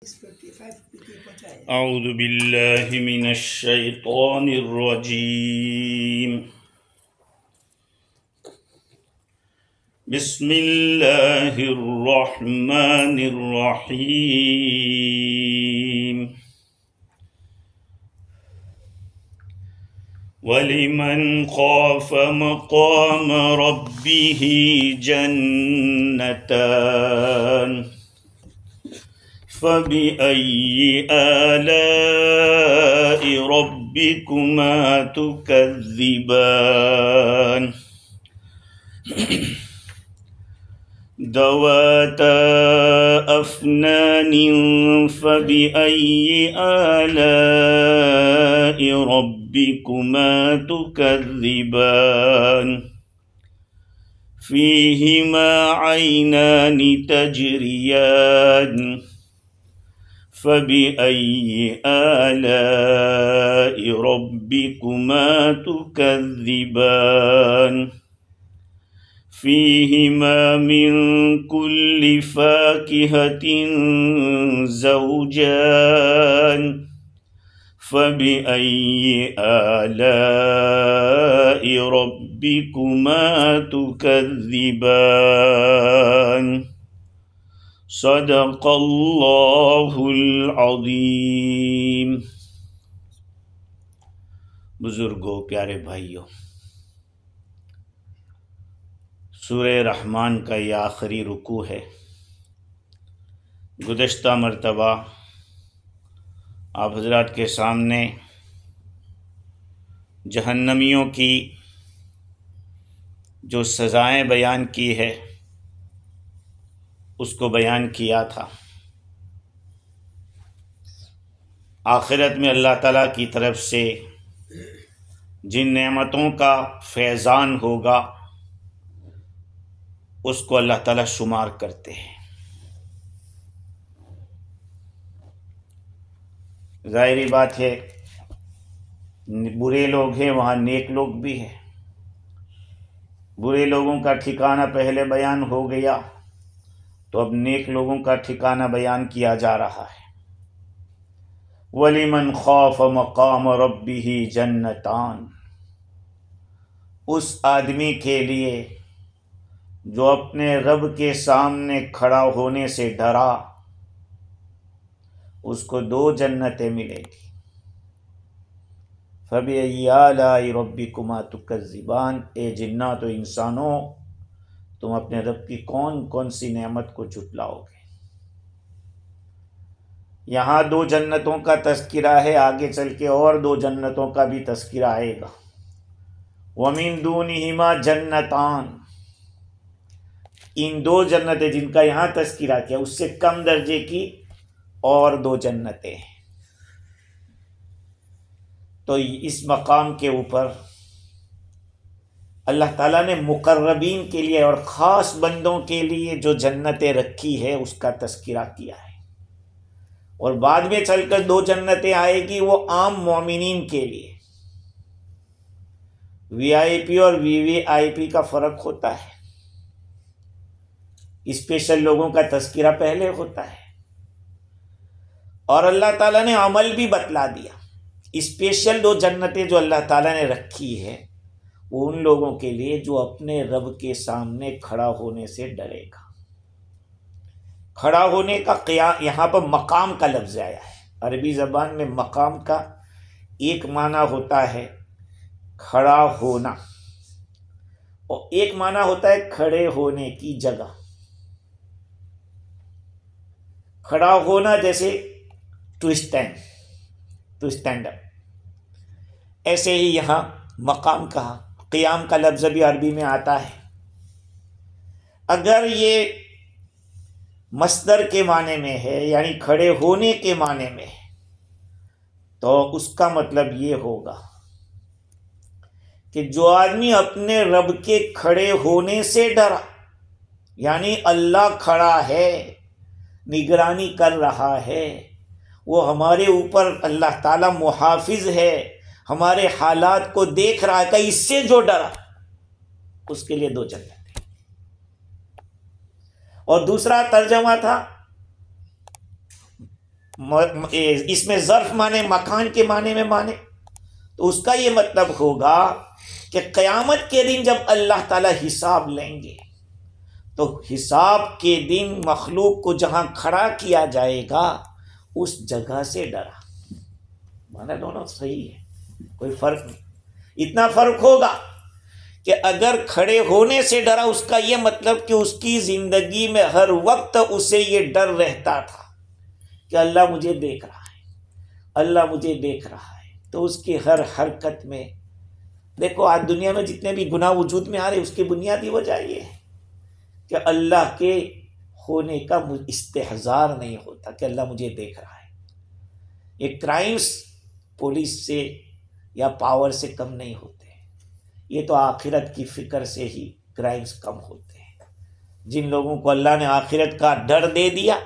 اعوذ باللہ من الشیطان الرجیم بسم اللہ الرحمن الرحیم وَلِمَنْ خَافَ مَقَامَ رَبِّهِ جَنَّتَانِ فَبِأَيِّ آلَاءِ رَبِّكُمَا تُكَذِّبَانِ ذَوَاتَا أَفْنَانٍ فَبِأَيِّ آلَاءِ رَبِّكُمَا تُكَذِّبَانِ فِيهِمَا عَيْنَانِ تَجْرِيَانِ فَبِأَيِّ آلَاءِ رَبِّكُمَا تُكَذِّبَانِ فِيهِمَا مِن كُلِّ فَاكِهَةٍ زَوْجَانِ فَبِأَيِّ آلَاءِ رَبِّكُمَا تُكَذِّبَانِ صدق اللہ العظیم۔ بزرگوں، پیارے بھائیوں، سورہ رحمان کا یہ آخری رکوع ہے۔ گزشتہ مرتبہ آپ حضرات کے سامنے جہنمیوں کی جو سزائیں بیان کی ہے اس کو بیان کیا تھا۔ آخرت میں اللہ تعالیٰ کی طرف سے جن نعمتوں کا فیضان ہوگا اس کو اللہ تعالیٰ شمار کرتے ہیں۔ ظاہری بات ہے، برے لوگ ہیں وہاں نیک لوگ بھی ہیں۔ برے لوگوں کا ٹھکانہ پہلے بیان ہو گیا تو اب نیک لوگوں کا ٹھکانہ بیان کیا جا رہا ہے۔ وَلِمَنْ خَافَ مَقَامَ رَبِّهِ جَنَّتَانِ، اس آدمی کے لیے جو اپنے رب کے سامنے کھڑا ہونے سے ڈرا، اس کو 2 جنتیں ملے گی۔ فَبِأَيِّ آلَاءِ رَبِّكُمَا تُكَذِّبَانِ، اے جنات و انسانوں، تم اپنے رب کی کون کون سی نعمت کو جھٹلاؤ گے؟ یہاں 2 جنتوں کا تذکرہ ہے، آگے چل کے اور 2 جنتوں کا بھی تذکرہ آئے گا۔ وَمِن دُونِهِمَا جَنَّتَانِ، ان 2 جنتیں جن کا یہاں تذکرہ کیا اس سے کم درجے کی اور 2 جنتیں ہیں۔ تو اس مقام کے اوپر اللہ تعالیٰ نے مقربین کے لیے اور خاص بندوں کے لیے جو جنتیں رکھی ہے اس کا تذکرہ کیا ہے، اور بعد میں چل کر 2 جنتیں آئے گی وہ عام مومنین کے لیے۔ وی آئی پی اور وی وی آئی پی کا فرق ہوتا ہے، اسپیشل لوگوں کا تذکرہ پہلے ہوتا ہے، اور اللہ تعالیٰ نے عمل بھی بتلا دیا۔ اسپیشل 2 جنتیں جو اللہ تعالیٰ نے رکھی ہے وہ ان لوگوں کے لیے جو اپنے رب کے سامنے کھڑا ہونے سے ڈرے گا۔ کھڑا ہونے کا یہاں پر مقام کا لفظ آیا ہے۔ عربی زبان میں مقام کا ایک معنی ہوتا ہے کھڑا ہونا، اور ایک معنی ہوتا ہے کھڑے ہونے کی جگہ۔ کھڑا ہونا جیسے ٹو اسٹینڈ اپ، ایسے ہی یہاں مقام کہا۔ قیام کا لفظ بھی عربی میں آتا ہے۔ اگر یہ مصدر کے معنی میں ہے یعنی کھڑے ہونے کے معنی میں ہے تو اس کا مطلب یہ ہوگا کہ جو آدمی اپنے رب کے کھڑے ہونے سے ڈرا، یعنی اللہ کھڑا ہے، نگرانی کر رہا ہے، وہ ہمارے اوپر اللہ تعالیٰ محافظ ہے، ہمارے حالات کو دیکھ رہا ہے، کہ اس سے جو ڈرا اس کے لیے 2 جنتیں۔ اور دوسرا ترجمہ تھا اس میں ظرف مانے مکان کے معنی میں مانے تو اس کا یہ مطلب ہوگا کہ قیامت کے دن جب اللہ تعالیٰ حساب لیں گے تو حساب کے دن مخلوق کو جہاں کھڑا کیا جائے گا اس جگہ سے ڈرا. مانا دونوں صحیح ہے، کوئی فرق نہیں. اتنا فرق ہوگا کہ اگر کھڑے ہونے سے ڈرا اس کا یہ مطلب کہ اس کی زندگی میں ہر وقت اسے یہ ڈر رہتا تھا کہ اللہ مجھے دیکھ رہا ہے، اللہ مجھے دیکھ رہا ہے. تو اس کی ہر حرکت میں دیکھو آج دنیا میں جتنے بھی گناہ وجود میں آ رہے اس کی بنیادی وجہ یہ ہے کہ اللہ کے ہونے کا استحضار نہیں ہوتا کہ اللہ مجھے دیکھ رہا ہے. یہ کرائمز پولیس سے یا پاور سے کم نہیں ہوتے، یہ تو آخرت کی فکر سے ہی کرائمز کم ہوتے ہیں. جن لوگوں کو اللہ نے آخرت کا ڈر دے دیا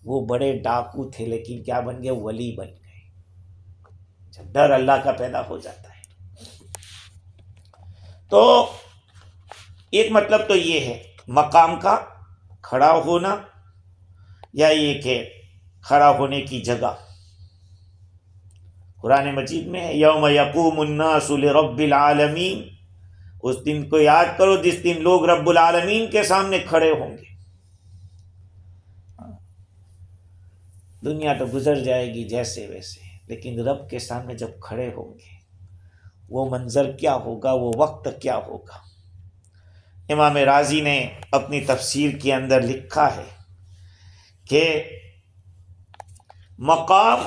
وہ بڑے ڈاکو تھے لیکن کیا بن گئے؟ ولی بن گئے. جب ڈر اللہ کا پیدا ہو جاتا ہے تو ایک مطلب تو یہ ہے مقام کا کھڑا ہونا، یا یہ کہ کھڑا ہونے کی جگہ. قرآن مجید میں ہے یوم یقوم الناس لرب العالمین، اس دن کو یاد کرو جس دن لوگ رب العالمین کے سامنے کھڑے ہوں گے. دنیا تو گزر جائے گی جیسے ویسے، لیکن رب کے سامنے جب کھڑے ہوں گے وہ منظر کیا ہوگا، وہ وقت کیا ہوگا. امام رازی نے اپنی تفسیر کے اندر لکھا ہے کہ مقام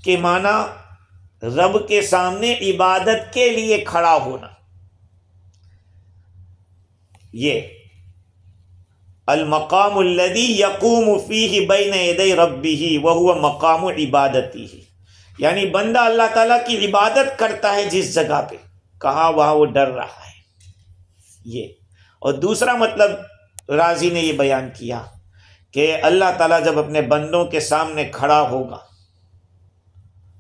کے معنی رب کے سامنے عبادت کے لیے کھڑا ہونا. یہ المقام الذی یقوم فیہ بین یدی ربہ وہو مقام عبادتہ، یعنی بندہ اللہ تعالیٰ کی عبادت کرتا ہے جس جگہ پہ، کہاں وہاں وہ ڈر رہا ہے. یہ اور دوسرا مطلب رازی نے یہ بیان کیا کہ اللہ تعالیٰ جب اپنے بندوں کے سامنے کھڑا ہوگا،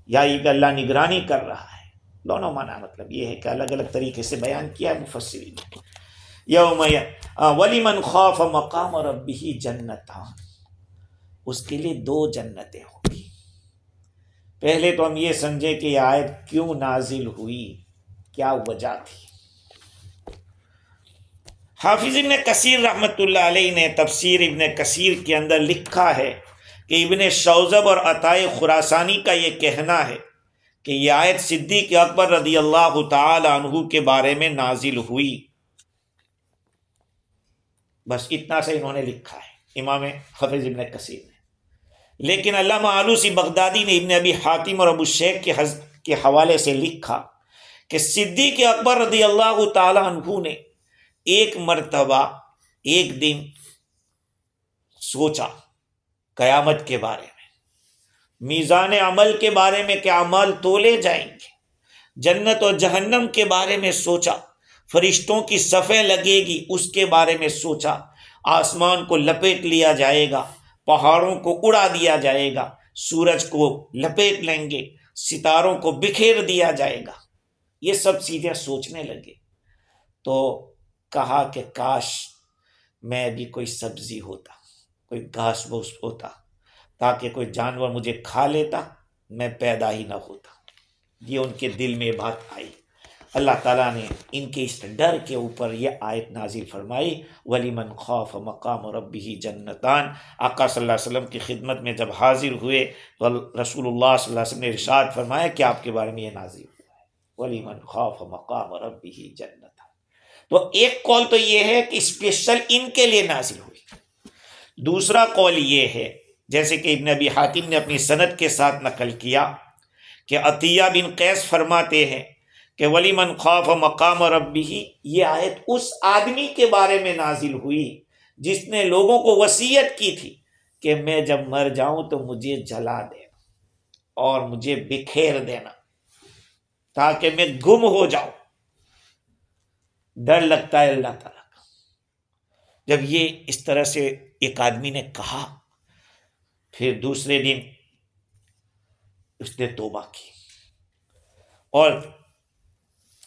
یا یہ کہ اللہ نگرانی کر رہا ہے. دونوں معنی مطلب یہ ہے کہ الگ الگ طریقے سے بیان کیا ہے مفسرین نے. یوم وَلِمَنْ خَافَ مَقَامَ رَبِّهِ جَنَّتَانِ، اس کے لیے 2 جنتیں ہوں گی. پہلے تو ہم یہ سمجھے کہ یہ آیت کیوں نازل ہوئی، کیا وجہ تھی. حافظ ابن کثیر رحمۃ اللہ علیہ نے تفسیر ابن کثیر کے اندر لکھا ہے کہ ابن شوذب اور عطائے خراسانی کا یہ کہنا ہے کہ یہ آیت صدیق اکبر رضی اللہ تعالی عنہ کے بارے میں نازل ہوئی. بس اتنا سے انہوں نے لکھا ہے امام حافظ ابن کثیر نے. لیکن علامہ آلوسی بغدادی نے ابن ابی حاتم اور ابو شیخ کے حوالے سے لکھا کہ صدیق اکبر رضی اللہ تعالی عنہ نے ایک مرتبہ ایک دن سوچا قیامت کے بارے میں، میزان عمل کے بارے میں کہ اعمال تولے جائیں گے، جنت اور جہنم کے بارے میں سوچا، فرشتوں کی صفیں لگے گی اس کے بارے میں سوچا، آسمان کو لپیٹ لیا جائے گا، پہاڑوں کو اڑا دیا جائے گا، سورج کو لپیٹ لیں گے، ستاروں کو بکھیر دیا جائے گا. یہ سب چیزیں سوچنے لگے تو کہا کہ کاش میں بھی کوئی سبزی ہوتا، کوئی گھاس بوس ہوتا، تاکہ کوئی جانور مجھے کھا لیتا، میں پیدا ہی نہ ہوتا. یہ ان کے دل میں بات آئی. اللہ تعالیٰ نے ان کے اس ڈر کے اوپر یہ آیت نازل فرمائی وَلِمَنْ خَافَ مَقَامَ رَبِّهِ جَنَّتَانِ. آقا صلی اللہ علیہ وسلم کی خدمت میں جب حاضر ہوئے تو رسول اللہ صلی اللہ علیہ وسلم نے ارشاد فرمایا کہ آپ کے بارے میں یہ نازل ہوا ہے وَلِمَنْ خَافَ مَقَامَ رَبِّهِ جَنَّتَانِ. تو ایک قول تو یہ ہے کہ اسپیشل ان کے لیے نازل ہوئی. دوسرا قول یہ ہے جیسے کہ ابن ابی حاتم نے اپنی سند کے ساتھ نقل کیا کہ عطیہ بن قیس فرماتے ہیں کہ وَلِمَنْ خَافَ مَقَامَ رَبِّهِ، یہ آیت اس آدمی کے بارے میں نازل ہوئی جس نے لوگوں کو وصیت کی تھی کہ میں جب مر جاؤں تو مجھے جلا دینا اور مجھے بکھیر دینا تاکہ میں گم ہو جاؤں. ڈر لگتا ہے اللہ تعالیٰ کا. جب یہ اس طرح سے ایک آدمی نے کہا پھر دوسرے دن اس نے توبہ کی اور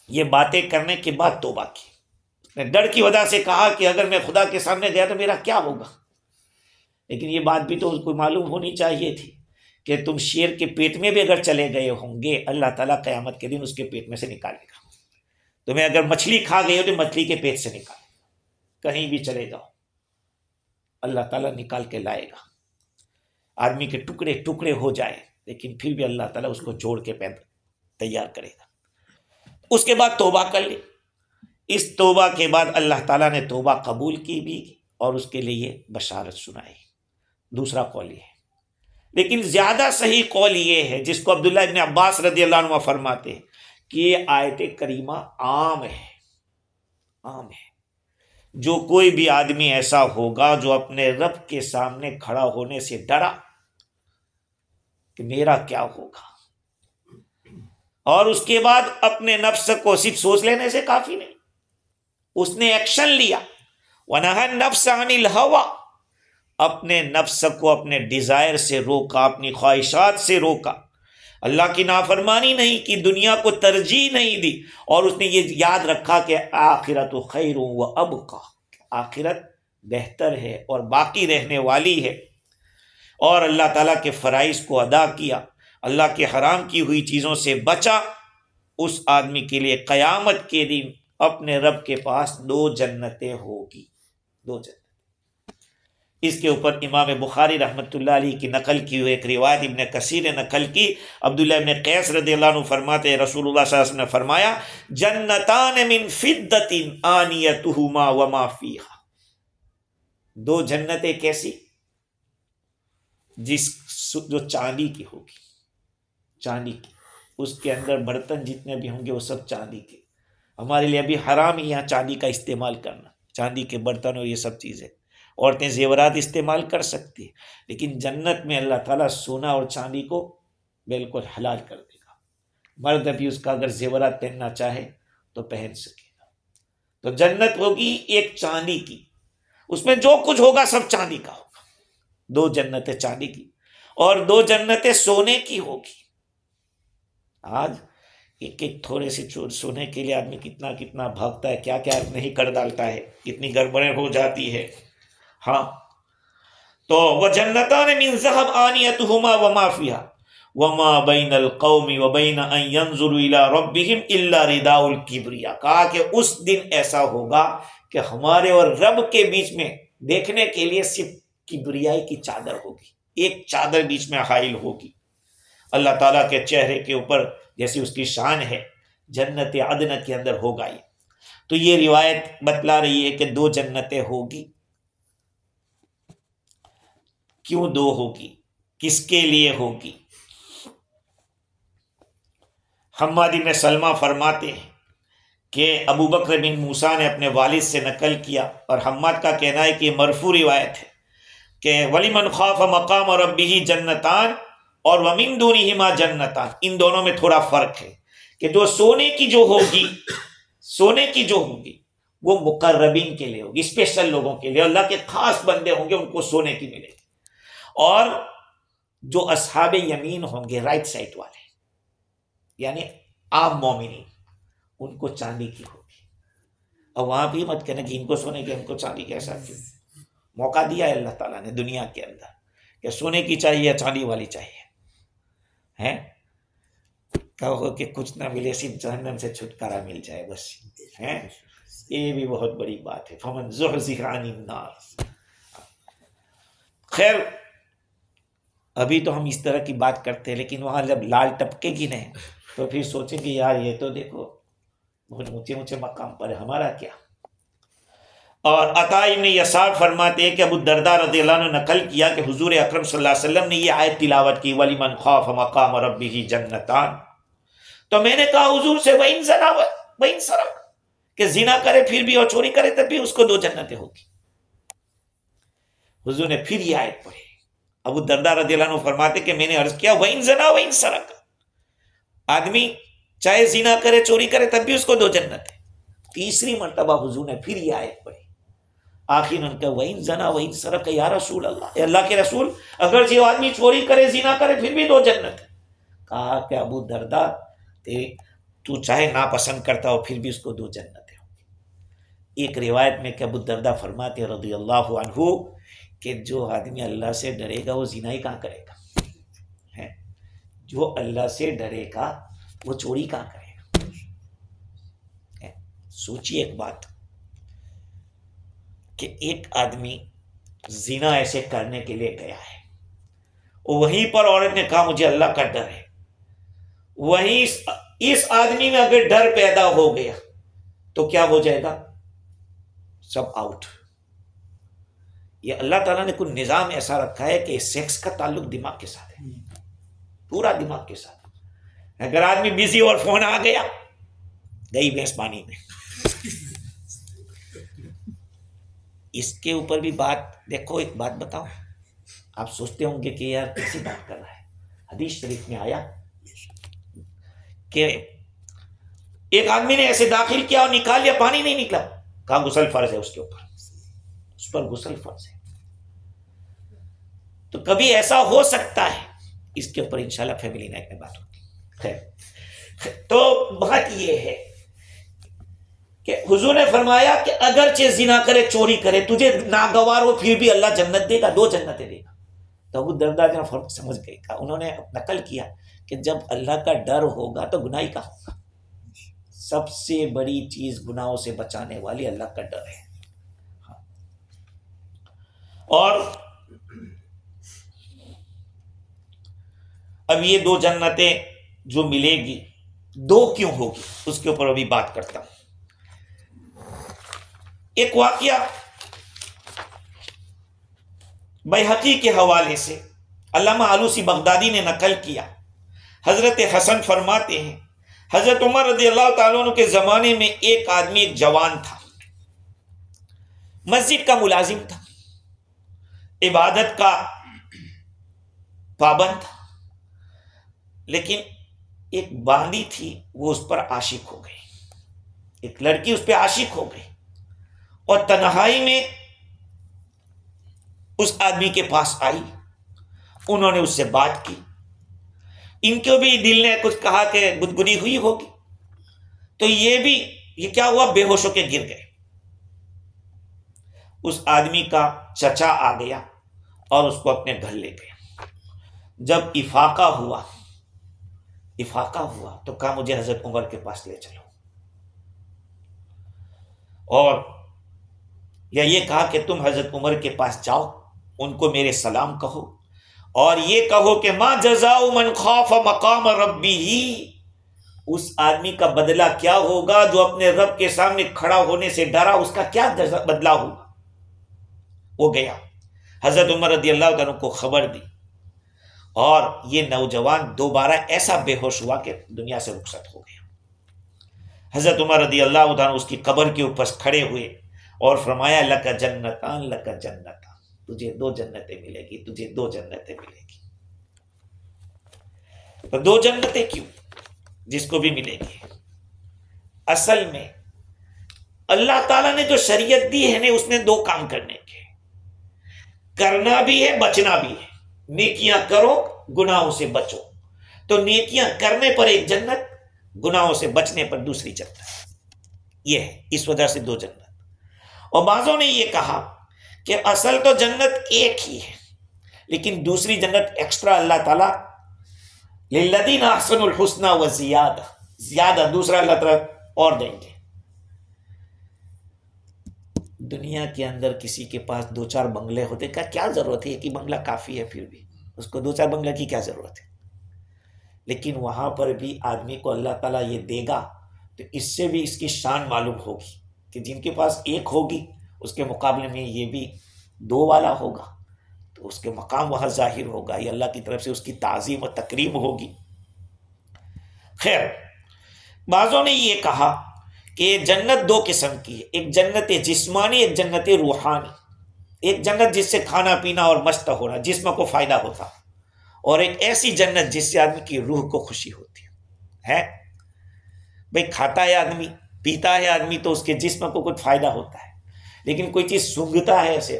یہ باتیں کرنے کے بعد توبہ کی. اس نے ڈر کی وجہ سے کہا کہ اگر میں خدا کے سامنے گیا تو میرا کیا ہوگا، لیکن یہ بات بھی تو اس کو معلوم ہونی چاہیے تھی کہ تم شیر کے پیٹ میں بھی اگر چلے گئے ہوں گے اللہ تعالیٰ قیامت کے دن اس کے پیٹ میں سے نکالے گا. تمہیں اگر مچھلی کھا گئی ہو تو مچھلی کے پیٹ سے نکالے گا. کہیں بھی چلے جاؤ اللہ تعالیٰ نکال کے لائے گا. آدمی کے ٹکڑے ٹکڑے ہو جائے لیکن پھر بھی اللہ تعالیٰ اس کو جوڑ کے تیار کرے گا. اس کے بعد توبہ کر لے. اس توبہ کے بعد اللہ تعالیٰ نے توبہ قبول کی بھی اور اس کے لیے بشارت سنائی. دوسرا قول یہ ہے. لیکن زیادہ صحیح قول یہ ہے جس کو عبداللہ ابن عباس رضی اللہ عنہ فرماتے ہیں کہ یہ آیت کریمہ عام ہے. عام ہے. جو کوئی بھی آدمی ایسا ہوگا جو اپنے رب کے سامنے کھڑا ہونے سے ڈرا کہ میرا کیا ہوگا، اور اس کے بعد اپنے نفس کو صرف سوچ لینے سے کافی نہیں، اس نے ایکشن لیا. وَنَهَا النَّفْسَ عَنِ الْهَوَىٰ، اپنے نفس کو اپنے ڈیزائر سے روکا، اپنی خواہشات سے روکا، اللہ کی نافرمانی نہیں کی، دنیا کو ترجیح نہیں دی، اور اس نے یہ یاد رکھا کہ آخرت خیر و ابقا، آخرت بہتر ہے اور باقی رہنے والی ہے، اور اللہ تعالیٰ کے فرائض کو ادا کیا، اللہ کے حرام کی ہوئی چیزوں سے بچا. اس آدمی کے لیے قیامت کے دن اپنے رب کے پاس 2 جنتیں ہوگی. 2 جنتیں. اس کے اوپر امام بخاری رحمۃ اللہ علیہ کی نقل کی ہوئی ایک روایت ابن کثیر نے نقل کی. عبداللہ ابن قیس رضی اللہ عنہ فرماتے ہیں رسول اللہ صلی اللہ علیہ وسلم نے فرمایا جنتان من فضۃ آنیتہما وما فیہا. 2 جنتیں کیسی؟ جو چاندی کی ہوگی، چاندی کی، اس کے اندر برتن جتنے بھی ہوں گے وہ سب چاندی کے. ہمارے لیے ابھی حرام ہی یہاں چاندی کا استعمال کرنا، چاندی کے برتن اور یہ سب چیزیں. عورتیں زیورات استعمال کر سکتی ہیں، لیکن جنت میں اللہ تعالیٰ سونا اور چاندی کو بالکل حلال کر دے گا. مرد بھی اس کا اگر زیورات پہننا چاہے تو پہن سکے گا. تو جنت ہوگی ایک چاندی کی، اس میں جو کچھ ہوگا سب چاندی کا ہوگا. 2 جنتیں چاندی کی اور 2 جنتیں سونے کی ہوگی. آج ایک ایک تھوڑے سے سونے کے لیے آدمی کتنا کتنا بھاگتا ہے، کیا کیا نہیں کر ڈالتا ہے، کتنی گڑبڑیں ہو جاتی ہے. ہاں تو وَجَنَّتَانِ مِن ذَهَبٍ آنِيَتُهُمَا وَمَا فِيهَا وَمَا بَيْنَ الْقَوْمِ وَبَيْنَ أَن يَنظُرُوا إِلَىٰ رَبِّهِمْ إِلَّا رِدَاءُ الْكِبْرِيَاء. کہا کہ اس دن ایسا ہوگا کہ ہمارے اور رب کے بیچ میں دیکھنے کے لیے صرف کبریائی کی چادر ہوگی، ایک چادر بیچ میں حائل ہوگی. اللہ تعالیٰ کے چہرے کے اوپر جیسی اس کی شان ہے جنت عدن کے اندر ہوگا. تو یہ روایت بتلا رہی ہے کہ 2 جنتیں ہوگی. کیوں 2 ہوگی؟ کس کے لیے ہوگی؟ حماد بن سلمہ فرماتے ہیں کہ ابو بکر بن موسیٰ نے اپنے والد سے نقل کیا، اور حماد کا کہنا ہے کہ یہ مرفوع روایت ہے کہ وَلِمَنْ خَافَ مَقَامَ رَبِّهِ جنتان اور وَمِن دُونِهِمَا جنتان. ان دونوں میں تھوڑا فرق ہے کہ جو سونے کی جو ہوگی، سونے کی جو ہوگی وہ مقربین کے لیے ہوگی، اسپیشل لوگوں کے لیے، اللہ کے خاص بندے ہوں گے ان کو سونے کی ملے گی. اور جو اصحاب یمین ہوں گے رائٹ سائڈ والے یعنی عام مومنین ان کو چاندی کی ہوگی. اور وہاں بھی مت کہنا کہ ان کو سونے کی ہم کو چاندی کیسا، کیوں؟ موقع دیا ہے اللہ تعالیٰ نے دنیا کے اندر کہ سونے کی چاہیے یا چاندی والی چاہیے ہیں. کہو کہ کچھ نہ ملے صرف جہنم سے چھٹکارا مل جائے بس ہیں. یہ بھی بہت بڑی بات ہے. فمن زحزح عن النار. خیر ابھی تو ہم اس طرح کی بات کرتے ہیں، لیکن وہاں جب لال ٹپکے گی نہیں تو پھر سوچیں کہ یار یہ تو دیکھو بہت اونچے اونچے مقام پر ہے، ہمارا کیا. اور عطا ابن یسار فرماتے ہیں کہ ابو الدرداء رضی اللہ عنہ نقل کیا کہ حضور اکرم صلی اللہ علیہ وسلم نے یہ آیت تلاوت کی وَلِمَنْ خَافَ مَقَامَ رَبِّهِ جَنَّتَانِ. تو میں نے کہا حضور سے وَإِنْ زَنَا وَإِنْ سَرَقَ، کہ زنا کرے پھر بھی اور چوری کرے تب بھی اس کو 2 جنتیں ہوگی. حضور نے پھر یہ آیت پڑھی. ابو الدرداء رضی اللہ عنہ فرماتے کہ میں نے عرض کیا وَإِنْ زَنَا وَإِنْ سَرَقَ، آدمی چاہے زنا کرے چوری کرے تب بھی اس کو 2 جنتیں. تیسری مرتبہ حضور نے پھر یہ آیت پڑھی. آخر ان کا وَإِنْ زَنَا وَإِنْ سَرَقَ یا رسول اللہ، اے اللہ کے رسول اگر یہ آدمی چوری کرے زنا کرے پھر بھی 2 جنتیں. کہا کہ ابو الدرداء تو چاہے ناپسند کرتا ہو پھر بھی اس کو 2 جنتیں ہوں. ایک روایت میں کہ ابو الدرداء فرماتے رضی اللہ عنہ کہ جو آدمی اللہ سے ڈرے گا وہ زنا ہی کہاں کرے گا. جو اللہ سے ڈرے گا وہ چوری کہاں کرے گا؟ سوچیے ایک بات کہ ایک آدمی زنا ایسے کرنے کے لیے گیا ہے، وہیں پر عورت نے کہا مجھے اللہ کا ڈر ہے، وہیں اس آدمی میں اگر ڈر پیدا ہو گیا تو کیا ہو جائے گا؟ Sub out. یہ اللہ تعالیٰ نے کوئی نظام ایسا رکھا ہے کہ سیکس کا تعلق دماغ کے ساتھ ہے، پورا دماغ کے ساتھ۔ اگر آدمی بزی اور فون آ گیا، گئی بھینس پانی میں۔ اس کے اوپر بھی بات دیکھو، ایک بات بتاؤ، آپ سوچتے ہوں گے کہ یار کیسی بات کر رہا ہے۔ حدیث شریف میں آیا کہ ایک آدمی نے ایسے داخل کیا اور نکال لیا، پانی نہیں نکلا، کہا غسل فرض ہے اس کے اوپر، اس پر غسل فرض ہے۔ تو کبھی ایسا ہو سکتا ہے، اس کے اوپر انشاءاللہ فیملی نائٹ میں بات ہوگی۔ خیر، تو بات یہ ہے کہ حضور نے فرمایا کہ اگرچہ زنا کرے، چوری کرے، تجھے ناگوار ہو، پھر بھی اللہ جنت دے گا، 2 جنتیں دے گا۔ تو ابو الدرداء جو فرق سمجھ گئے، انہوں نے نقل کیا کہ جب اللہ کا ڈر ہوگا تو گناہ کا ہوگا۔ سب سے بڑی چیز گناہوں سے بچانے والی اللہ کا ڈر ہے۔ اور اب یہ 2 جنتیں جو ملے گی، 2 کیوں ہوگی، اس کے اوپر ابھی بات کرتا ہوں۔ ایک واقعہ بیہقی کے حوالے سے علامہ آلوسی بغدادی نے نقل کیا۔ حضرت حسن فرماتے ہیں حضرت عمر رضی اللہ تعالیٰ عنہ کے زمانے میں ایک آدمی، ایک جوان تھا، مسجد کا ملازم تھا، عبادت کا پابند تھا، لیکن ایک باندی تھی، وہ اس پر عاشق ہو گئی، ایک لڑکی اس پہ عاشق ہو گئی، اور تنہائی میں اس آدمی کے پاس آئی، انہوں نے اس سے بات کی، ان کو بھی دل نے کچھ کہا کہ گدگدی ہوئی ہوگی، تو یہ کیا ہوا، بے ہوش ہو کے گر گئے۔ اس آدمی کا چچا آ گیا اور اس کو اپنے گھر لے گیا۔ جب افاقہ ہوا تو کہا مجھے حضرت عمر کے پاس لے چلو، اور یا یہ کہا کہ تم حضرت عمر کے پاس جاؤ، ان کو میرے سلام کہو، اور یہ کہو کہ ما جزاء من خاف مقام ربہ، اس آدمی کا بدلہ کیا ہوگا جو اپنے رب کے سامنے کھڑا ہونے سے ڈرا، اس کا کیا بدلہ ہوگا۔ وہ گیا، حضرت عمر رضی اللہ عنہ کو خبر دی، اور یہ نوجوان دوبارہ ایسا بے ہوش ہوا کہ دنیا سے رخصت ہو گیا۔ حضرت عمر رضی اللہ عنہ اس کی قبر کے اوپر کھڑے ہوئے اور فرمایا لک جنتان لک جنتان، تجھے 2 جنتیں ملے گی، تجھے 2 جنتیں ملے گی۔ تو 2 جنتیں کیوں؟ جس کو بھی ملے گی، اصل میں اللہ تعالیٰ نے جو شریعت دی ہے نا، اس میں 2 کام کرنے کے، کرنا بھی ہے، بچنا بھی ہے۔ نیکیاں کرو، گناہوں سے بچو، تو نیکیاں کرنے پر 1 جنت، گناہوں سے بچنے پر دوسری جنت، یہ ہے، اس وجہ سے 2 جنت۔ اور بعضوں نے یہ کہا کہ اصل تو جنت ایک ہی ہے، لیکن دوسری جنت ایکسٹرا اللہ تعالیٰ للذین احسنوا الحسنى وزیادہ، زیادہ دوسرا اللہ تعالیٰ اور دیں گے۔ دنیا کے اندر کسی کے پاس 2-4 بنگلے ہوتے کا کیا ضرورت ہے، ایک ہی بنگلہ کافی ہے، پھر بھی اس کو 2-4 بنگلہ کی کیا ضرورت ہے۔ لیکن وہاں پر بھی آدمی کو اللہ تعالیٰ یہ دے گا تو اس سے بھی اس کی شان معلوم ہوگی کہ جن کے پاس 1 ہوگی اس کے مقابلے میں یہ بھی 2 والا ہوگا، تو اس کے مقام وہاں ظاہر ہوگا، یہ اللہ کی طرف سے اس کی تعظیم و تکریم ہوگی۔ خیر، بعضوں نے یہ کہا کہ جنت 2 قسم کی ہے، ایک جنت جسمانی، ایک جنت روحانی۔ ایک جنت جس سے کھانا پینا اور مست ہونا، جسم کو فائدہ ہوتا، اور ایک ایسی جنت جس سے آدمی کی روح کو خوشی ہوتی ہے۔ بھئی کھاتا ہے آدمی، پیتا ہے آدمی تو اس کے جسم کو کچھ فائدہ ہوتا ہے، لیکن کوئی چیز سونگھتا ہے ایسے،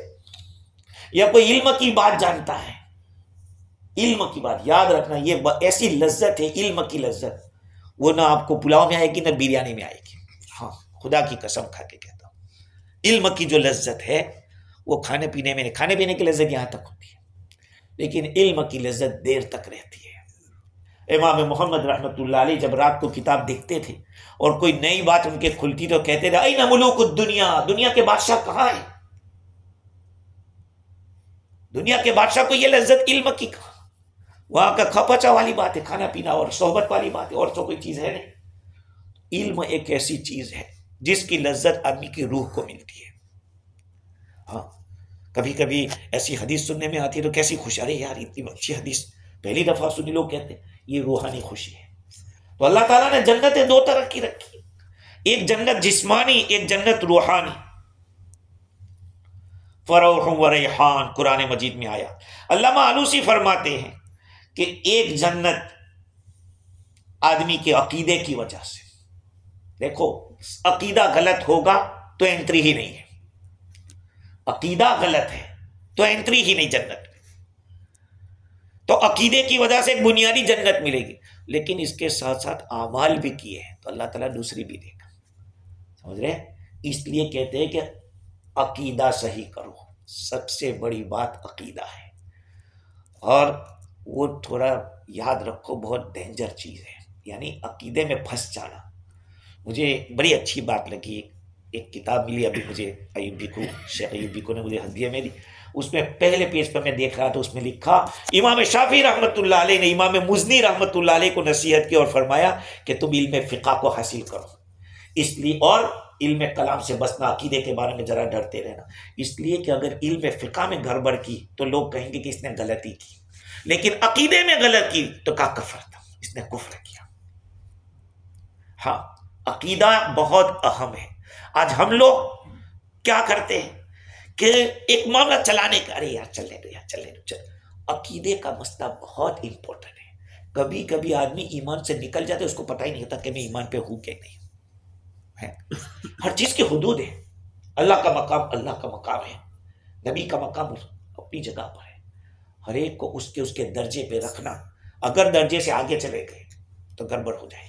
یا کوئی علم کی بات جانتا ہے، علم کی بات یاد رکھنا، یہ ایسی لذت ہے، علم کی لذت، وہ نہ آپ کو پلاؤ میں آئے گی نہ بریانی میں آئے گی۔ ہاں، خدا کی قسم کھا کے کہتا ہوں، علم کی جو لذت ہے وہ کھانے پینے میں نہیں، کھانے پینے کی لذت یہاں تک ہوتی ہے، لیکن علم کی لذت دیر تک رہتی ہے۔ امام محمد رحمۃ اللہ علیہ جب رات کو کتاب دیکھتے تھے اور کوئی نئی بات ان کے کھلتی تو کہتے تھے این ملوک الدنیا، دنیا کے بادشاہ کہاں ہیں؟ دنیا کے بادشاہ کو یہ لذت علم کی کہاں؟ وہاں کا کھپچا والی بات ہے، کھانا پینا اور صحبت والی بات ہے، اور تو کوئی چیز ہے نہیں۔ علم ایک ایسی چیز ہے جس کی لذت آدمی کی روح کو ملتی ہے۔ ہاں کبھی کبھی ایسی حدیث سننے میں آتی ہے تو کیسی خوش، ارے یار اتنی اچھی حدیث پہلی دفعہ سنی، لوگ کہتے ہیں یہ روحانی خوشی ہے۔ تو اللہ تعالیٰ نے جنتیں دو طرح کی رکھی، ایک جنت جسمانی، ایک جنت روحانی۔ فروح و ریحان قرآن مجید میں آیا۔ علامہ آلوسی فرماتے ہیں کہ ایک جنت آدمی کے عقیدے کی وجہ سے، دیکھو عقیدہ غلط ہوگا تو انٹری ہی نہیں ہے، عقیدہ غلط ہے تو انٹری ہی نہیں جنت میں۔ تو عقیدے کی وجہ سے ایک بنیادی جنت ملے گی، لیکن اس کے ساتھ ساتھ اعمال بھی کیے ہیں تو اللہ تعالیٰ دوسری بھی دے گا، سمجھ رہے ہیں؟ اس لیے کہتے ہیں کہ عقیدہ صحیح کرو، سب سے بڑی بات عقیدہ ہے، اور وہ تھوڑا یاد رکھو بہت ڈینجر چیز ہے، یعنی عقیدے میں پھنس جانا۔ مجھے بڑی اچھی بات لگی، ایک کتاب ملی ابھی مجھے، ایوب بھکو، شیخ ایوب بھکو نے مجھے ہدیے میں دی، اس میں پہلے پیج پر میں دیکھ رہا تھا، اس میں لکھا امام شافعی رحمۃ اللہ علیہ نے امام مزنی رحمۃ اللہ علیہ کو نصیحت کی اور فرمایا کہ تم علم فقہ کو حاصل کرو، اس لیے، اور علم کلام سے بسنا، عقیدے کے بارے میں ذرا ڈرتے رہنا، اس لیے کہ اگر علم فقہ میں گڑبڑ کی تو لوگ کہیں گے کہ اس نے غلطی کی، لیکن عقیدے میں غلط کی تو کا کفر تھا، اس نے کفر کیا۔ ہاں عقیدہ بہت اہم ہے۔ آج ہم لوگ کیا کرتے ہیں کہ ایک معاملہ چلانے کا، ارے یار چلے دو یار، چلے دو، عقیدے کا مسئلہ بہت امپورٹنٹ ہے۔ کبھی کبھی آدمی ایمان سے نکل جاتا ہے، اس کو پتہ ہی نہیں ہوتا کہ میں ایمان پہ ہوں کہ نہیں ہے۔ ہر چیز کی حدود ہے، اللہ کا مقام اللہ کا مقام ہے، نبی کا مقام اپنی جگہ پر ہے، ہر ایک کو اس کے درجے پہ رکھنا، اگر درجے سے آگے چلے گئے تو گڑبڑ ہو جائے گی۔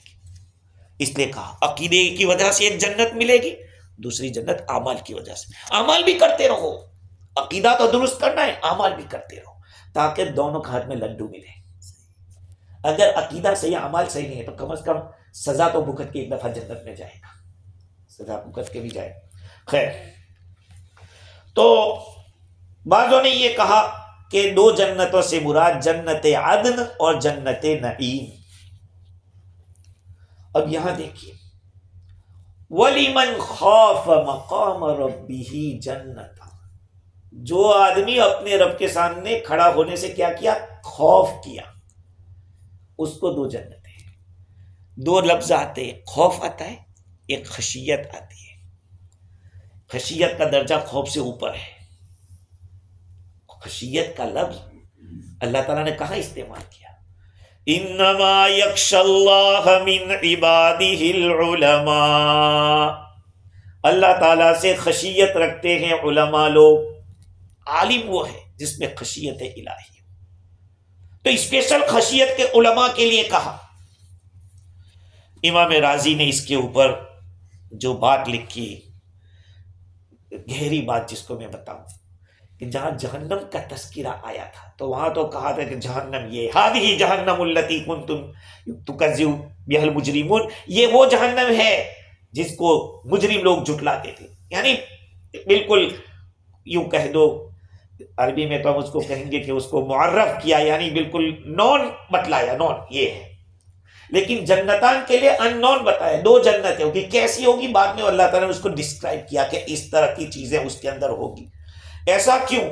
اس لیے کہا عقیدے کی وجہ سے ایک جنت ملے گی، دوسری جنت اعمال کی وجہ سے۔ اعمال بھی کرتے رہو، عقیدہ تو درست کرنا ہے، اعمال بھی کرتے رہو، تاکہ دونوں کے ہاتھ میں لڈو ملے۔ اگر عقیدہ صحیح، اعمال صحیح نہیں ہے تو کم از کم سزا تو بھگت کے ایک دفعہ جنت میں جائے گا، سزا بھگت کے بھی جائے گا۔ خیر، تو بعضوں نے یہ کہا کہ دو جنتوں سے مراد جنت عدن اور جنت نعیم۔ اب یہاں دیکھیے، وَلِمَنْ خَافَ مَقَامَ رَبِّهِ جَنَّتَانِ، جو آدمی اپنے رب کے سامنے کھڑا ہونے سے کیا کیا؟ خوف کیا، اس کو دو جنتیں ہیں۔ دو لفظ آتے ہیں، خوف آتا ہے، ایک خشیت آتی ہے۔ خشیت کا درجہ خوف سے اوپر ہے۔ خشیت کا لفظ اللہ تعالیٰ نے کہاں استعمال کیا؟ انما یخشی اللہ من عبادہ العلماء، اللہ تعالیٰ سے خشیت رکھتے ہیں علماء لوگ۔ عالم وہ ہے جس میں خشیت الہی، تو اسپیشل خشیت کے علماء کے لیے کہا۔ امام رازی نے اس کے اوپر جو بات لکھی، گہری بات جس کو میں بتاؤں، کہ جہاں جہنم کا تذکرہ آیا تھا تو وہاں تو کہا تھا کہ جہنم یہ ہذہ جہنم التی کنتم تکذبون بها المجرمون، یہ وہ جہنم ہے جس کو مجرم لوگ جھٹلاتے تھے، یعنی بالکل یوں کہہ دو، عربی میں تو ہم اس کو کہیں گے کہ اس کو معرف کیا، یعنی بالکل نون بتلایا، نون یہ ہے، لیکن جنتان کے لیے ان نون بتایا، دو جنتیں ہوگی، کیسی ہوگی بعد میں اللہ تعالیٰ نے اس کو ڈسکرائب کیا کہ اس طرح کی چیزیں اس کے اندر ہوگی۔ ایسا کیوں؟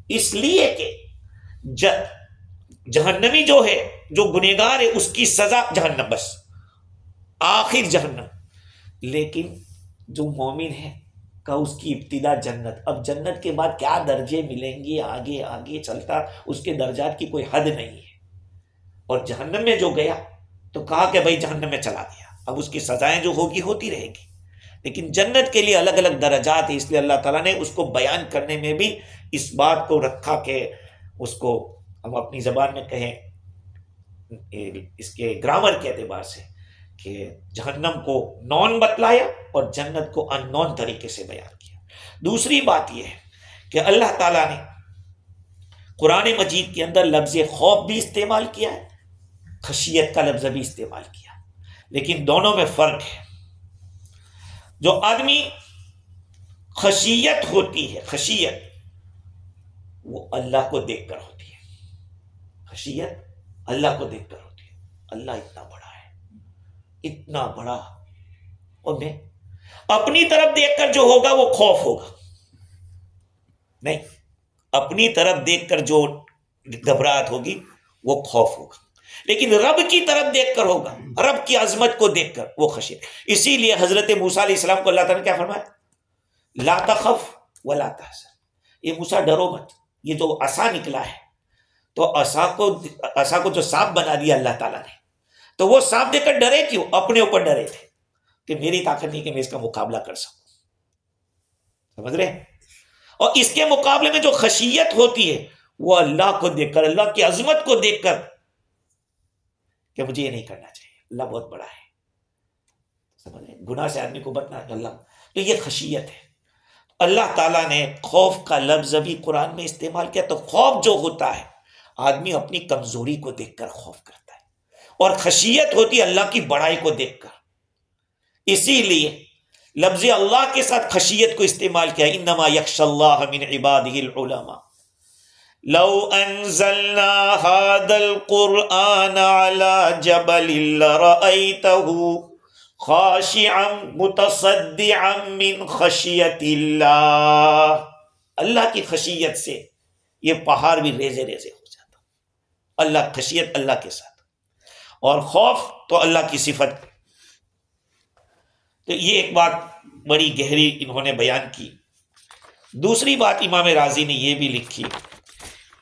اس لیے کہ جہنمی جو ہے، جو گنہگار ہے، اس کی سزا جہنم، بس آخر جہنم، لیکن جو مومن ہے کا اس کی ابتدا جنت۔ اب جنت کے بعد کیا درجے ملیں گے، آگے آگے چلتا اس کے درجات کی کوئی حد نہیں ہے۔ اور جہنم میں جو گیا تو کہا کہ بھائی جہنم میں چلا گیا، اب اس کی سزائیں جو ہوگی ہوتی رہے گی، لیکن جنت کے لیے الگ الگ درجات ہیں۔ اس لیے اللہ تعالیٰ نے اس کو بیان کرنے میں بھی اس بات کو رکھا کہ اس کو ہم اپنی زبان میں کہیں، اس کے گرامر کے اعتبار سے، کہ جہنم کو نون بتلایا اور جنت کو ان نون طریقے سے بیان کیا۔ دوسری بات یہ ہے کہ اللہ تعالیٰ نے قرآن مجید کے اندر لفظ خوف بھی استعمال کیا ہے، خشیت کا لفظ بھی استعمال کیا، لیکن دونوں میں فرق ہے۔ جو آدمی خشیت ہوتی ہے، خشیت وہ اللہ کو دیکھ کر ہوتی ہے، خشیت اللہ کو دیکھ کر ہوتی ہے۔ اللہ اتنا بڑا ہے، اتنا بڑا، اور میں اپنی طرف دیکھ کر جو ہوگا وہ خوف ہوگا، نہیں، اپنی طرف دیکھ کر جو گھبراہٹ ہوگی وہ خوف ہوگا، لیکن رب کی طرف دیکھ کر ہوگا، رب کی عظمت کو دیکھ کر وہ خشیت۔ اسی لیے حضرت موسیٰ علیہ السلام کو اللہ تعالیٰ نے کیا فرمایا؟ لا تخف ولا تحزن، یہ موسیٰ ڈرو مت۔ یہ جو عصا نکلا ہے تو عصا کو جو سانپ بنا دیا اللہ تعالیٰ نے، تو وہ سانپ دیکھ کر ڈرے کیوں؟ اپنے اوپر ڈرے تھے کہ میری طاقت نہیں کہ میں اس کا مقابلہ کر سکوں، سمجھ رہے ہیں؟ اور اس کے مقابلے میں جو خشیت ہوتی ہے وہ اللہ کو دیکھ کر، اللہ کی عظمت کو دیکھ کر کہ مجھے یہ نہیں کرنا چاہیے، اللہ بہت بڑا ہے، سمجھ رہے ہیں؟ گناہ سے آدمی کو بچنا ہے اللہ، تو یہ خشیت ہے۔ اللہ تعالیٰ نے خوف کا لفظ بھی قرآن میں استعمال کیا، تو خوف جو ہوتا ہے آدمی اپنی کمزوری کو دیکھ کر خوف کرتا ہے، اور خشیت ہوتی ہے اللہ کی بڑائی کو دیکھ کر۔ اسی لیے لفظ اللہ کے ساتھ خشیت کو استعمال کیا، انما یخشی اللہ من عبادہ العلماء، لو انزلنا هذا القرآن على جبل لرأيته خاشعا متصدعا من خشیت اللہ، اللہ کی خشیت سے یہ پہاڑ بھی ریزے ریزے ہو جاتا۔ اللہ، خشیت اللہ کے ساتھ، اور خوف تو اللہ کی صفت۔ تو یہ ایک بات بڑی گہری انہوں نے بیان کی۔ دوسری بات امام رازی نے یہ بھی لکھی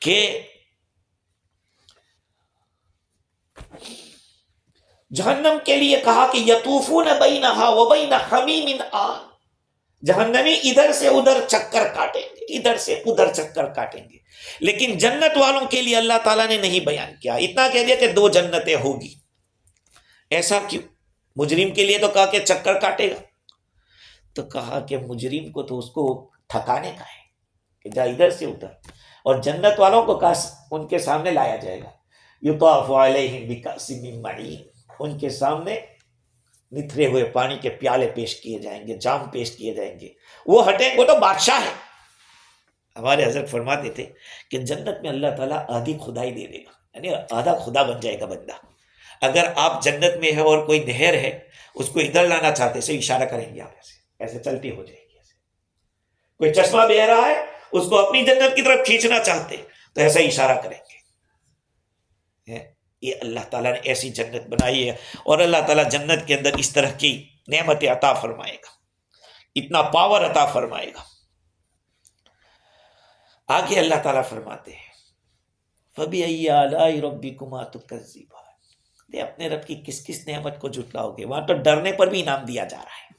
کہ جہنم کے لیے کہا کہ یطوفون بینہا وبین حمیم آن، جہنمی ادھر سے ادھر چکر کاٹیں گے، ادھر سے ادھر چکر کاٹیں گے، لیکن جنت والوں کے لیے اللہ تعالیٰ نے نہیں بیان کیا، اتنا کہہ دیا کہ 2 جنتیں ہوگی۔ ایسا کیوں؟ مجرم کے لیے تو کہا کہ چکر کاٹے گا، تو کہا کہ مجرم کو تو اس کو تھکانے کا ہے کہ جا ادھر سے ادھر، اور جنت والوں کو ان کے سامنے لایا جائے گا، یطاف علیہم بکأس من معین، ان کے سامنے نتھرے ہوئے پانی کے پیالے پیش کیے جائیں گے، جام پیش کیے جائیں گے، وہ ہٹیں گے، وہ تو بادشاہ ہے۔ ہمارے حضرت فرماتے تھے کہ جنت میں اللہ تعالیٰ آدھی خدائی دے دے گا، یعنی آدھا خدا بن جائے گا بندہ۔ اگر آپ جنت میں ہے اور کوئی نہر ہے، اس کو ادھر لانا چاہتے سے اشارہ کریں گے، آپ ایسے چلتی ہو جائے گی۔ ایسے کوئی چشمہ بہ رہا ہے، اس کو اپنی جنت کی طرف کھینچنا چاہتے تو ایسا اشارہ کریں گے۔ یہ اللہ تعالیٰ نے ایسی جنت بنائی ہے، اور اللہ تعالیٰ جنت کے اندر اس طرح کی نعمت عطا فرمائے گا، اتنا پاور عطا فرمائے گا۔ آگے اللہ تعالیٰ فرماتے ہیں فَبِأَيِّ آلَاءِ رَبِّكُمَا تُكَذِّبَانِ، اپنے رب کی کس کس نعمت کو جھٹلاؤ گے؟ وہاں تو ڈرنے پر بھی انعام دیا جا رہا ہے،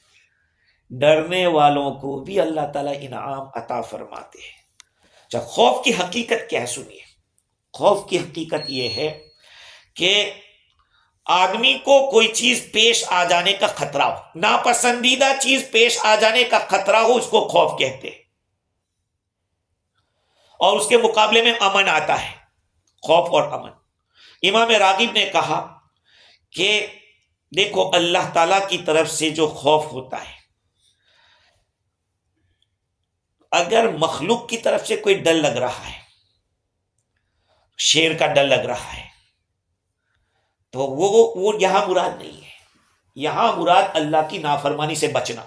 ڈرنے والوں کو بھی اللہ تعالیٰ انعام عطا فرماتے ہیں۔ اچھا، خوف کی حقیقت کیا ہے؟ سنیے، خوف کی حقیقت یہ ہے کہ آدمی کو کوئی چیز پیش آ جانے کا خطرہ ہو، ناپسندیدہ چیز پیش آ جانے کا خطرہ ہو، اس کو خوف کہتے ہیں، اور اس کے مقابلے میں امن آتا ہے، خوف اور امن۔ امام راغب نے کہا کہ دیکھو، اللہ تعالیٰ کی طرف سے جو خوف ہوتا ہے، اگر مخلوق کی طرف سے کوئی ڈر لگ رہا ہے، شیر کا ڈر لگ رہا ہے، تو وہ یہاں مراد نہیں ہے، یہاں مراد اللہ کی نافرمانی سے بچنا،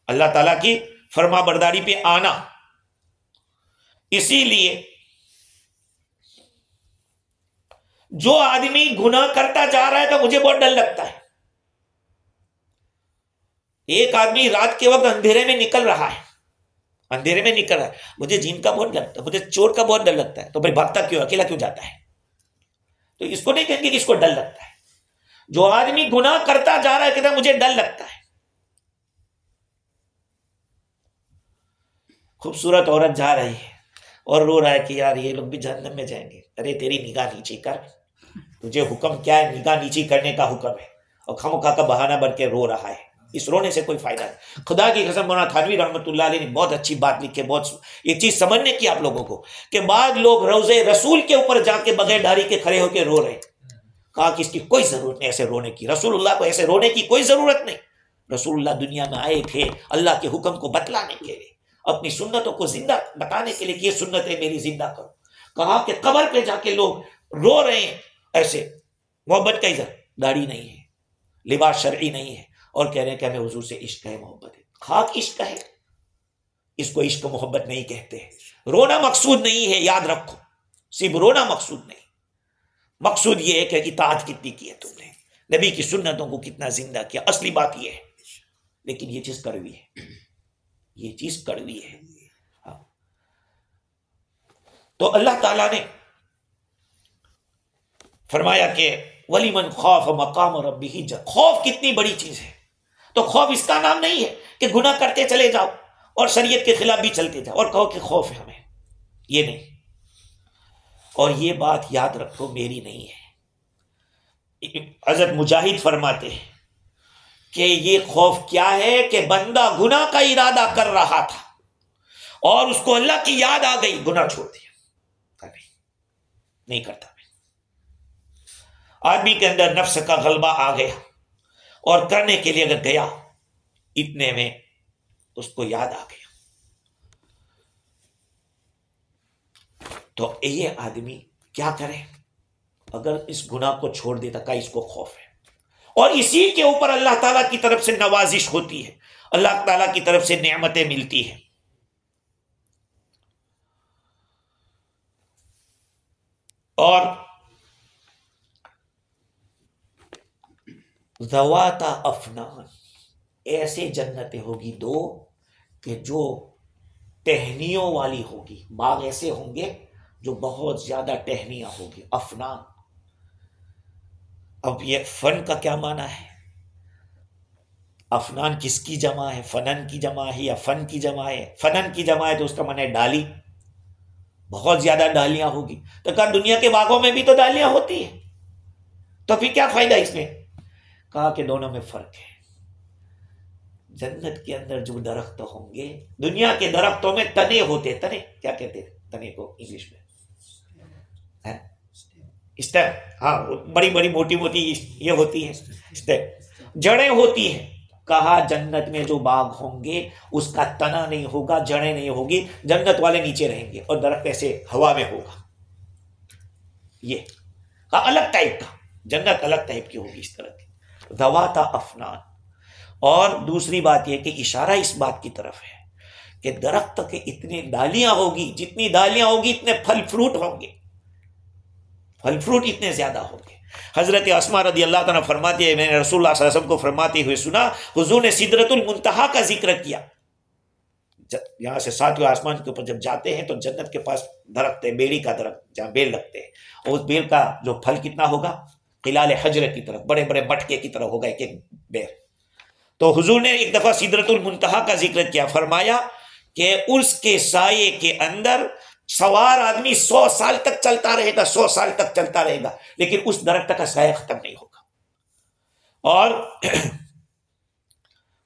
اللہ تعالیٰ کی فرما برداری پہ آنا۔ اسی لیے جو آدمی گناہ کرتا جا رہا ہے تو مجھے بہت ڈر لگتا ہے۔ ایک آدمی رات کے وقت اندھیرے میں نکل رہا ہے، اندھیرے میں نکل رہا ہے، مجھے جن کا بہت لگتا ہے، مجھے چور کا بہت ڈر لگتا ہے، تو بھائی بھاگتا کیوں، اکیلا کیوں جاتا ہے؟ تو اس کو نہیں کہیں گے کہ اس کو ڈر لگتا ہے۔ جو آدمی گناہ کرتا جا رہا ہے کہتا ہے مجھے ڈر لگتا ہے۔ خوبصورت عورت جا رہی ہے اور رو رہا ہے کہ یار یہ لوگ بھی جہنم میں جائیں گے۔ ارے تیری نگاہ نیچی کر، تجھے حکم کیا ہے؟ نگاہ نیچی کرنے کا حکم ہے، اور خامخواہ کا بہانہ بن کے رو رہا ہے۔ اس رونے سے کوئی فائدہ نہیں۔ خدا کی قسم، مولانا تھانوی رحمۃ اللہ علیہ نے بہت اچھی بات لکھی ہے، بہت یہ چیز سمجھنے کی آپ لوگوں کو، کہ بعض لوگ روزے رسول کے اوپر جا کے بغیر داڑھی کے کھڑے ہو کے رو رہے ہیں۔ کہا کہ اس کی کوئی ضرورت نہیں ایسے رونے کی، رسول اللہ کو ایسے رونے کی کوئی ضرورت نہیں. رسول اللہ دنیا میں آئے تھے اللہ کے حکم کو بتلانے کے لیے، اپنی سنتوں کو زندہ بتانے کے لیے کہ یہ سنتیں میری زندہ کرو. کہا کہ قبر پہ جا کے لوگ رو رہے ہیں ایسے، محبت کا اظہار، داڑھی نہیں ہے، لباس شرعی نہیں ہے، اور کہہ رہے ہیں کہ ہمیں حضور سے عشق ہے، محبت ہے. خاک عشق ہے، اس کو عشق محبت نہیں کہتے. رونا مقصود نہیں ہے، یاد رکھو، صرف رونا مقصود نہیں، مقصود یہ ہے کہ اطاعت کتنی کی ہے تم نے، نبی کی سنتوں کو کتنا زندہ کیا، اصلی بات یہ ہے. لیکن یہ چیز کڑوی ہے، یہ چیز کڑوی ہے. تو اللہ تعالیٰ نے فرمایا کہ وَلِمَنْ خَافَ مَقَامَ رَبِّهِ، خوف کتنی بڑی چیز ہے. تو خوف اس کا نام نہیں ہے کہ گناہ کرتے چلے جاؤ اور شریعت کے خلاف بھی چلتے جاؤ اور کہو کہ خوف ہے ہمیں، یہ نہیں. اور یہ بات یاد رکھو میری نہیں ہے، حضرت مجاہد فرماتے ہیں کہ یہ خوف کیا ہے کہ بندہ گناہ کا ارادہ کر رہا تھا اور اس کو اللہ کی یاد آ گئی، گناہ چھوڑ دیا، نہیں کرتا. آدمی کے اندر نفس کا غلبہ آ گیا اور کرنے کے لیے اگر گیا، اتنے میں اس کو یاد آ گیا، تو یہ آدمی کیا کرے؟ اگر اس گناہ کو چھوڑ دیتا کا اس کو خوف ہے، اور اسی کے اوپر اللہ تعالیٰ کی طرف سے نوازش ہوتی ہے، اللہ تعالیٰ کی طرف سے نعمتیں ملتی ہیں. اور ذواتا افنان، ایسے جنتیں ہوگی دو کہ جو ٹہنیوں والی ہوگی، باغ ایسے ہوں گے جو بہت زیادہ ٹہنیاں ہوگی. افنان، اب یہ فن کا کیا معنی ہے؟ افنان کس کی جمع ہے؟ فنن کی جمع ہے یا فن کی جمع ہے؟ فنن کی جمع ہے تو اس کا معنی ہے ڈالی، بہت زیادہ ڈالیاں ہوگی. تو کہا دنیا کے باغوں میں بھی تو ڈالیاں ہوتی ہیں، تو پھر کیا فائدہ اس میں؟ کہا کہ دونوں میں فرق ہے. جنت کے اندر جو درخت ہوں گے، دنیا کے درختوں میں تنے ہوتے، تنے کیا کہتے ہیں تنے کو انگلش میں؟ اسٹیم، ہاں، بڑی بڑی موٹی موٹی یہ ہوتی ہیں اسٹیم، جڑیں ہوتی ہیں. کہا جنت میں جو باغ ہوں گے اس کا تنا نہیں ہوگا، جڑیں نہیں ہوگی، جنت والے نیچے رہیں گے اور درخت ایسے ہوا میں ہوگا. یہ کہا الگ ٹائپ کا، جنت الگ ٹائپ کی ہوگی اس طرح کی. ذواتا افنان. اور دوسری بات یہ کہ اشارہ اس بات کی طرف ہے کہ درخت کے اتنی ڈالیاں ہوگی، جتنی ڈالیاں ہوگی اتنے پھل فروٹ ہوں گے، پھل فروٹ اتنے زیادہ ہوں گے. حضرت اسماء رضی اللہ تعالیٰ فرماتی ہے میں نے رسول اللہ صلی اللہ علیہ وسلم کو فرماتے ہوئے سنا، حضور نے سدرۃ المنتہا کا ذکر کیا. یہاں سے ساتویں آسمان کے اوپر جب جاتے ہیں تو جنت کے پاس درخت ہے، بیری کا درخت جہاں بیل لگتے ہیں، اور اس بیل کا جو پھل کتنا ہوگا؟ قلال حجر کی طرح، بڑے بڑے مٹکے کی طرح ہوگا ایک ایک بیر. تو حضور نے ایک دفعہ سدرۃ المنتہا کا ذکر کیا، فرمایا کہ اس کے سائے کے اندر سوار آدمی 100 سال تک چلتا رہے گا، 100 سال تک چلتا رہے گا، لیکن اس درخت کا سایہ ختم نہیں ہوگا. اور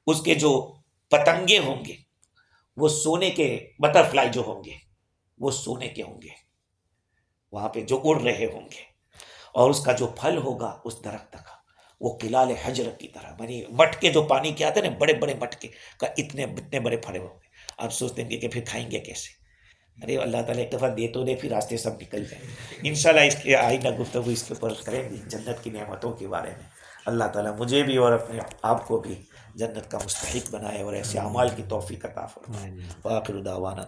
اس کے جو پتنگے ہوں گے وہ سونے کے، بٹر فلائی جو ہوں گے وہ سونے کے ہوں گے، وہاں پہ جو اڑ رہے ہوں گے. اور اس کا جو پھل ہوگا اس درخت کا وہ قلال حجر کی طرح، یعنی مٹکے جو پانی کے آتے ہیں نا، بڑے بڑے مٹکے کا اتنے بڑے پھل ہوں گے. آپ سوچتے ہیں کہ پھر کھائیں گے کیسے؟ ارے اللہ تعالیٰ ایک دفعہ دے تو دے، پھر راستے سب نکل جائیں. انشاءاللہ اس کے آئندہ گفتگو اس کے اوپر کریں گے، جنت کی نعمتوں کے بارے میں. اللہ تعالیٰ مجھے بھی اور اپنے آپ کو بھی جنت کا مستحق بنائے اور ایسے اعمال کی توفیق عطا فرمائے. وآخر دعوانا